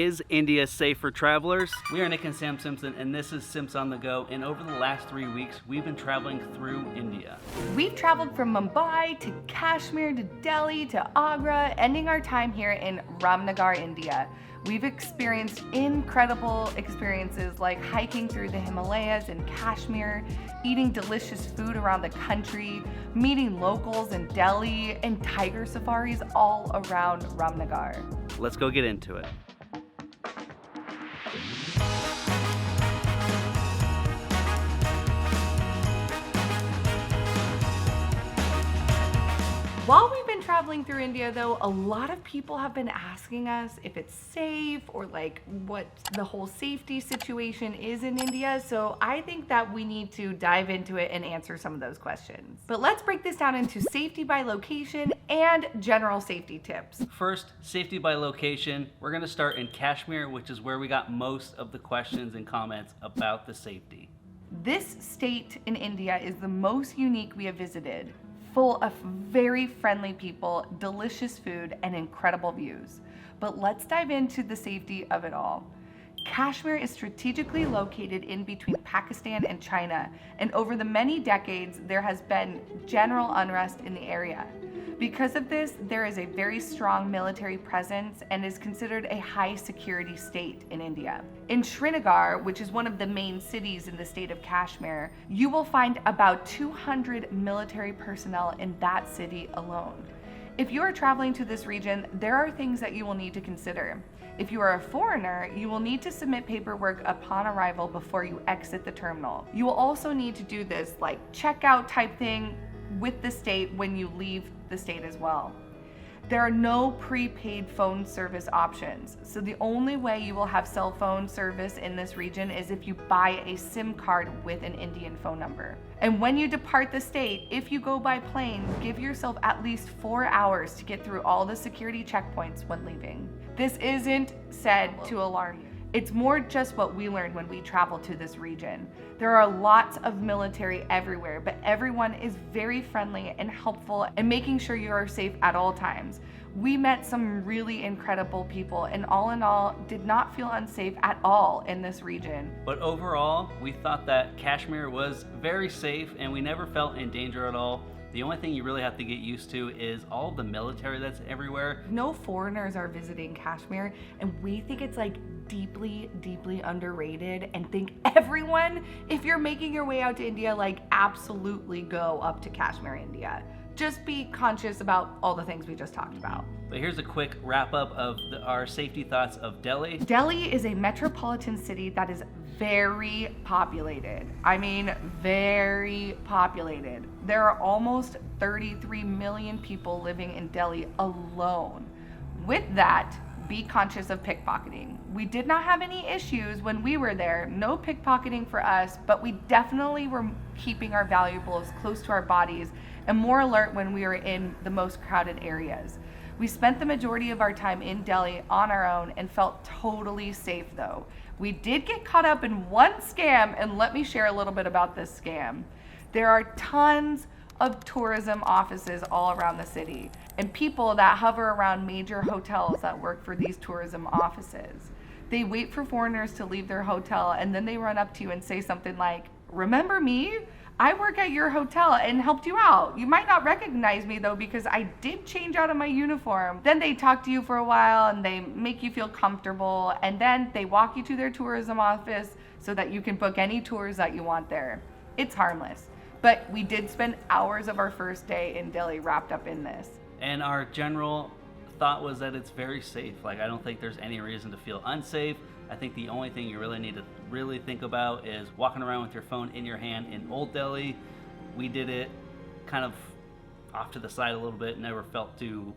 Is India safe for travelers? We are Nick and Sam Simpson, and this is Simps on the Go. And over the last 3 weeks, we've been traveling through India. We've traveled from Mumbai to Kashmir to Delhi to Agra, ending our time here in RAMNAGAR, India. We've experienced incredible experiences like hiking through the Himalayas in Kashmir, eating delicious food around the country, meeting locals in Delhi, and tiger safaris all around RAMNAGAR. Let's go get into it. While we've been traveling through India though, a lot of people have been asking us if it's safe or like what the whole safety situation is in India. So I think that we need to dive into it and answer some of those questions. But let's break this down into safety by location and general safety tips. First, safety by location. We're gonna start in Kashmir, which is where we got most of the questions and comments about the safety. This state in India is the most unique we have visited, full of very friendly people, delicious food, and incredible views. But let's dive into the safety of it all. Kashmir is strategically located in between Pakistan and China, and over the many decades, there has been general unrest in the area. Because of this, there is a very strong military presence and is considered a high security state in India. In Srinagar, which is one of the main cities in the state of Kashmir, you will find about 200 military personnel in that city alone. If you are traveling to this region, there are things that you will need to consider. If you are a foreigner, you will need to submit paperwork upon arrival before you exit the terminal. You will also need to do this like checkout type thing with the state when you leave the state as well. There are no prepaid phone service options, so the only way you will have cell phone service in this region is if you buy a SIM card with an Indian phone number. And when you depart the state, if you go by plane, give yourself at least 4 hours to get through all the security checkpoints when leaving. This isn't said to alarm you. It's more just what we learned when we traveled to this region. There are lots of military everywhere, but everyone is very friendly and helpful and making sure you are safe at all times. We met some really incredible people and all in all, did not feel unsafe at all in this region. But overall, we thought that Kashmir was very safe and we never felt in danger at all. The only thing you really have to get used to is all of the military that's everywhere. No foreigners are visiting Kashmir, and we think it's like deeply, deeply underrated and think everyone, if you're making your way out to India, like absolutely go up to Kashmir, India. Just be conscious about all the things we just talked about. But here's a quick wrap up of our safety thoughts of Delhi. Delhi is a metropolitan city that is very populated. I mean, very populated. There are almost 33 million people living in Delhi alone. With that, be conscious of pickpocketing. We did not have any issues when we were there, no pickpocketing for us, but we definitely were keeping our valuables close to our bodies and more alert when we were in the most crowded areas. We spent the majority of our time in Delhi on our own and felt totally safe though. We did get caught up in one scam, and let me share a little bit about this scam. There are tons of tourism offices all around the city and people that hover around major hotels that work for these tourism offices. They wait for foreigners to leave their hotel and then they run up to you and say something like, "Remember me? I work at your hotel and helped you out. You might not recognize me though because I did change out of my uniform." Then they talk to you for a while and they make you feel comfortable and then they walk you to their tourism office so that you can book any tours that you want there. It's harmless. But we did spend hours of our first day in Delhi wrapped up in this. And our general thought was that it's very safe. Like, I don't think there's any reason to feel unsafe. I think the only thing you really need to really think about is walking around with your phone in your hand in Old Delhi. We did it kind of off to the side a little bit, never felt too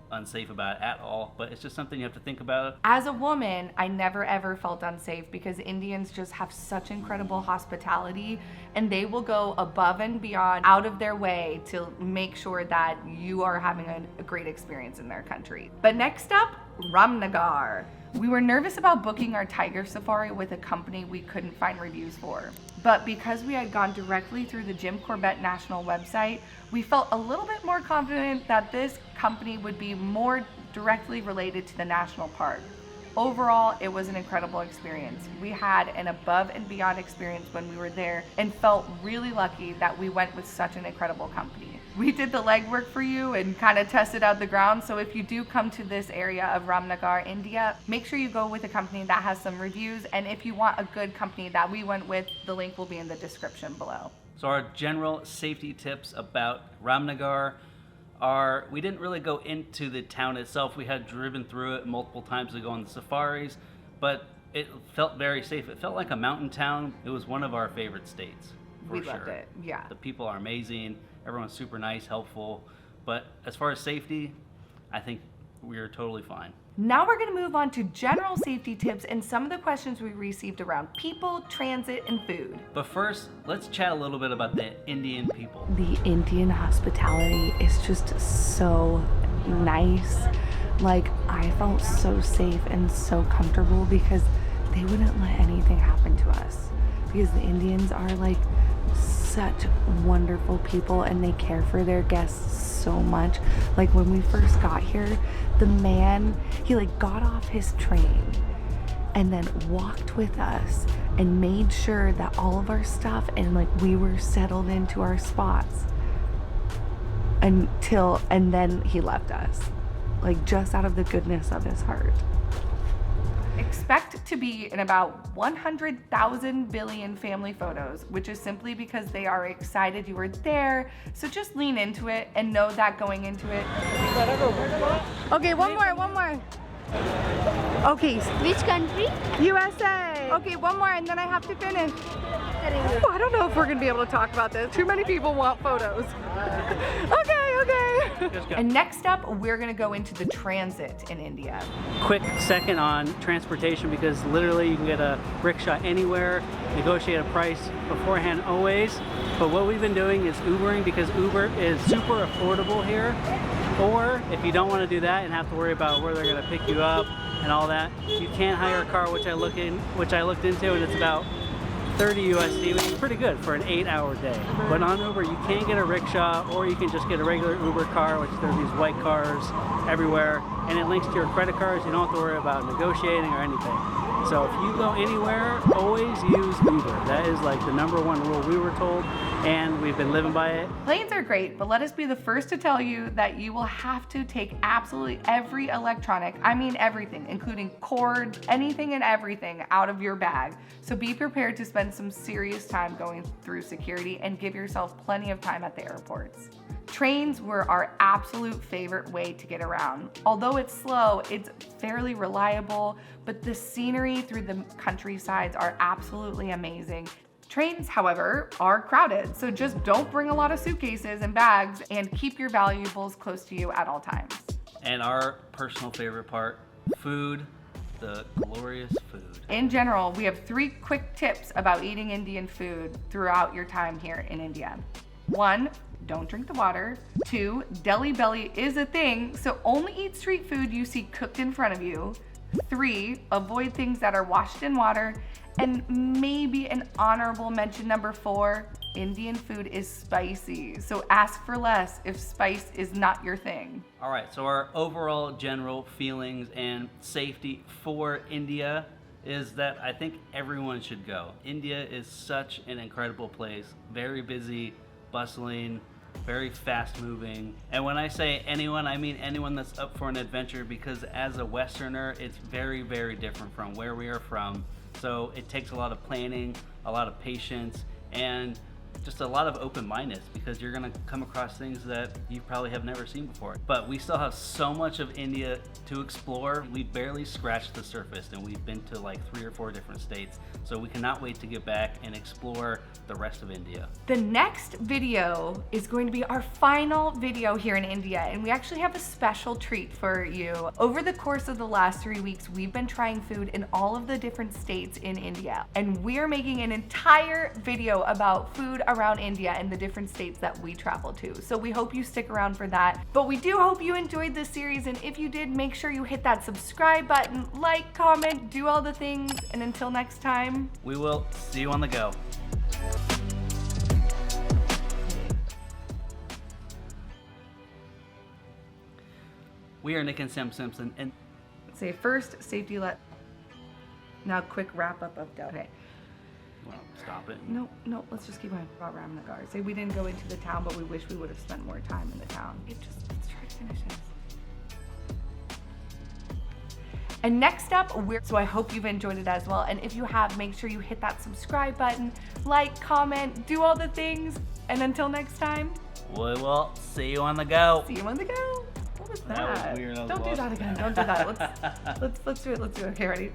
unsafe about it at all, but it's just something you have to think about. As a woman, I never ever felt unsafe because Indians just have such incredible hospitality and they will go above and beyond out of their way to make sure that you are having a great experience in their country. But next up, RAMNAGAR. We were nervous about booking our tiger safari with a company we couldn't find reviews for. But because we had gone directly through the Jim Corbett National website, we felt a little bit more confident that this company would be more directly related to the national park. Overall, it was an incredible experience. We had an above and beyond experience when we were there and felt really lucky that we went with such an incredible company. We did the legwork for you and kind of tested out the ground, so if you do come to this area of RAMNAGAR, India, make sure you go with a company that has some reviews, and if you want a good company that we went with, the link will be in the description below. So our general safety tips about RAMNAGAR are, we didn't really go into the town itself. We had driven through it multiple times to go on the safaris, but it felt very safe. It felt like a mountain town. It was one of our favorite states, for sure. We loved it, yeah. The people are amazing. Everyone's super nice, helpful. But as far as safety, I think we are totally fine. Now we're going to move on to general safety tips and some of the questions we received around people, transit, and food. But first, let's chat a little bit about the Indian people. The Indian hospitality is just so nice. Like, I felt so safe and so comfortable because they wouldn't let anything happen to us. Because the Indians are like such wonderful people and they care for their guests so much. Like when we first got here, the man, he like got off his train and then walked with us and made sure that all of our stuff and like we were settled into our spots and then he left us, like just out of the goodness of his heart. Expect to be in about 100,000 billion family photos, which is simply because they are excited you were there. So just lean into it and know that going into it. Okay, one more. Okay. Which country? USA. Okay, one more and then I have to finish. Oh, I don't know if we're gonna be able to talk about this. Too many people want photos. Okay. And next up, we're gonna go into the transit in India. Quick second on transportation, because literally you can get a rickshaw anywhere, negotiate a price beforehand always. But what we've been doing is Ubering, because Uber is super affordable here. Or if you don't want to do that and have to worry about where they're going to pick you up and all that, you can hire a car, which I looked into, and it's about 30 USD, which is pretty good for an 8-hour day. But on Uber, you can get a rickshaw, or you can just get a regular Uber car, which there's these white cars everywhere, and it links to your credit cards. You don't have to worry about negotiating or anything. So if you go anywhere, always use Uber. That is like the #1 rule we were told, and we've been living by it. Planes are great, but let us be the first to tell you that you will have to take absolutely every electronic, I mean everything, including cord, anything and everything out of your bag. So be prepared to spend some serious time going through security and give yourself plenty of time at the airports. Trains were our absolute favorite way to get around. Although it's slow, it's fairly reliable, but the scenery through the countrysides are absolutely amazing. Trains, however, are crowded, so just don't bring a lot of suitcases and bags and keep your valuables close to you at all times. And our personal favorite part, food, the glorious food. In general, we have 3 quick tips about eating Indian food throughout your time here in India. 1, don't drink the water. 2, Delhi belly is a thing, so only eat street food you see cooked in front of you. 3, avoid things that are washed in water. And maybe an honorable mention number 4, Indian food is spicy, so ask for less if spice is not your thing. All right, so our overall general feelings and safety for India is that I think everyone should go. India is such an incredible place, very busy, bustling, very fast moving. And when I say anyone, I mean anyone that's up for an adventure, because as a Westerner, it's very, very different from where we are from. So it takes a lot of planning, a lot of patience, and just a lot of open-mindedness, because you're gonna come across things that you probably have never seen before. But we still have so much of India to explore. We barely scratched the surface, and we've been to like 3 or 4 different states. So we cannot wait to get back and explore the rest of India. The next video is going to be our final video here in India, and we actually have a special treat for you. Over the course of the last 3 weeks, we've been trying food in all of the different states in India, and we're making an entire video about food around India and the different states that we travel to. So we hope you stick around for that. But we do hope you enjoyed this series, and if you did, make sure you hit that subscribe button, like, comment, do all the things, and until next time, we will see you on the go. We are Nick and Sam Simpson, and say first, safety let. Now, quick wrap up of Delhi. Okay. Well, stop it. No, let's just keep going about RAMNAGAR. Say we didn't go into the town, but we wish we would have spent more time in the town. Let's try to finish this. And next up, so I hope you've enjoyed it as well. And if you have, make sure you hit that subscribe button, like, comment, do all the things. And until next time, We will see you on the go. see you on the go. What was that? That was weird. Don't do that again. Don't do that. Let's do it. Okay, ready?